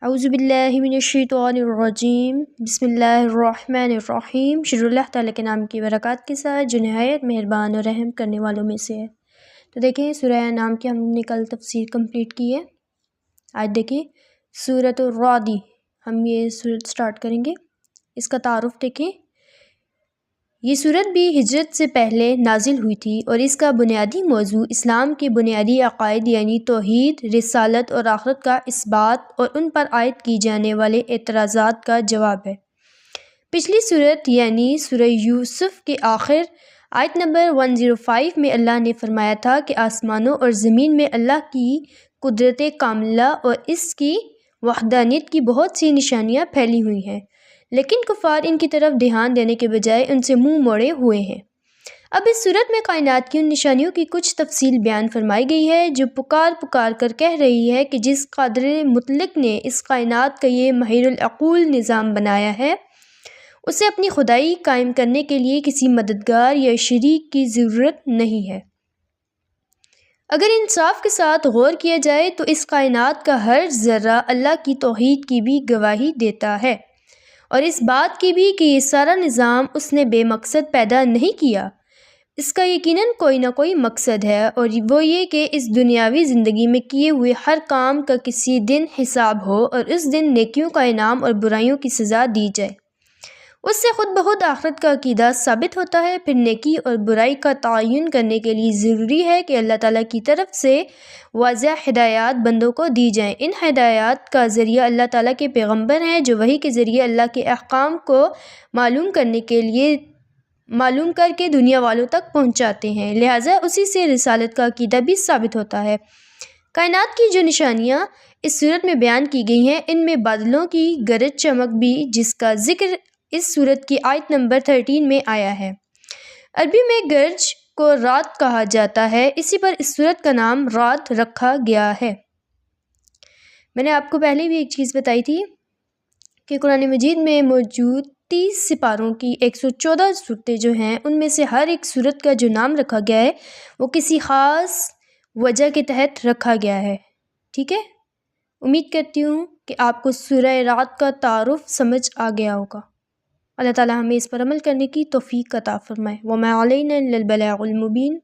اعوذ باللہ من الشیطان الرجیم بسم اللہ الرحمن الرحیم شروع اللہ تعالیٰ کے نام کی برکات کے ساتھ جو نہایت مہربان اور رحم کرنے والوں میں سے ہے۔ تو دیکھیں سورہ انعام کی ہم نے کل تفسیر کمپلیٹ کی ہے۔ آج دیکھیں سورۃ الرعد، ہم یہ سورت سٹارٹ کریں گے۔ اس کا تعارف دیکھیں۔ یہ سورت بھی ہجرت سے پہلے نازل ہوئی تھی اور اس کا بنیادی موضوع اسلام کے بنیادی عقائد یعنی توحید، رسالت اور آخرت کا اثبات اور ان پر عائد کی جانے والے اعتراضات کا جواب ہے۔ پچھلی سورت یعنی سورہ یوسف کے آخر آیت نمبر 105 میں اللہ نے فرمایا تھا کہ آسمانوں اور زمین میں اللہ کی قدرت کاملہ اور اس کی وحدانیت کی بہت سی نشانیاں پھیلی ہوئی ہیں، لیکن کفار ان کی طرف دھیان دینے کے بجائے ان سے منہ موڑے ہوئے ہیں۔ اب اس صورت میں کائنات کی ان نشانیوں کی کچھ تفصیل بیان فرمائی گئی ہے جو پکار کر کہہ رہی ہے کہ جس قادر مطلق نے اس کائنات کا یہ محیر العقول نظام بنایا ہے، اسے اپنی خدائی قائم کرنے کے لیے کسی مددگار یا شریک کی ضرورت نہیں ہے۔ اگر انصاف کے ساتھ غور کیا جائے تو اس کائنات کا ہر ذرہ اللہ کی توحید کی بھی گواہی دیتا ہے، اور اس بات کی بھی کہ یہ سارا نظام اس نے بے مقصد پیدا نہیں کیا۔ اس کا یقیناً کوئی نہ کوئی مقصد ہے، اور وہ یہ کہ اس دنیاوی زندگی میں کیے ہوئے ہر کام کا کسی دن حساب ہو اور اس دن نیکیوں کا انعام اور برائیوں کی سزا دی جائے۔ اس سے خود بخود آخرت کا عقیدہ ثابت ہوتا ہے۔ پھر نیکی اور برائی کا تعین کرنے کے لیے ضروری ہے کہ اللہ تعالیٰ کی طرف سے واضح ہدایات بندوں کو دی جائیں۔ ان ہدایات کا ذریعہ اللہ تعالیٰ کے پیغمبر ہیں جو وحی کے ذریعے اللہ کے احکام کو معلوم کر کے دنیا والوں تک پہنچاتے ہیں، لہٰذا اسی سے رسالت کا عقیدہ بھی ثابت ہوتا ہے۔ کائنات کی جو نشانیاں اس صورت میں بیان کی گئی ہیں، ان میں بادلوں کی گرج چمک بھی جس کا ذکر اس صورت کی آیت نمبر 13 میں آیا ہے۔ عربی میں گرج کو رعد کہا جاتا ہے، اسی پر اس صورت کا نام رعد رکھا گیا ہے۔ میں نے آپ کو پہلے بھی ایک چیز بتائی تھی کہ قرآن مجید میں موجود 30 سپاروں کی 114 صورتیں جو ہیں، ان میں سے ہر ایک صورت کا جو نام رکھا گیا ہے وہ کسی خاص وجہ کے تحت رکھا گیا ہے۔ ٹھیک ہے، امید کرتی ہوں کہ آپ کو سورہ رعد کا تعارف سمجھ آ گیا ہوگا۔ اللہ تعالیٰ ہمیں اس پر عمل کرنے کی توفیق عطا فرمائے۔ وَمَا عَلَيْنَا إِلَّا الْبَلَاغُ الْمُبِينُ۔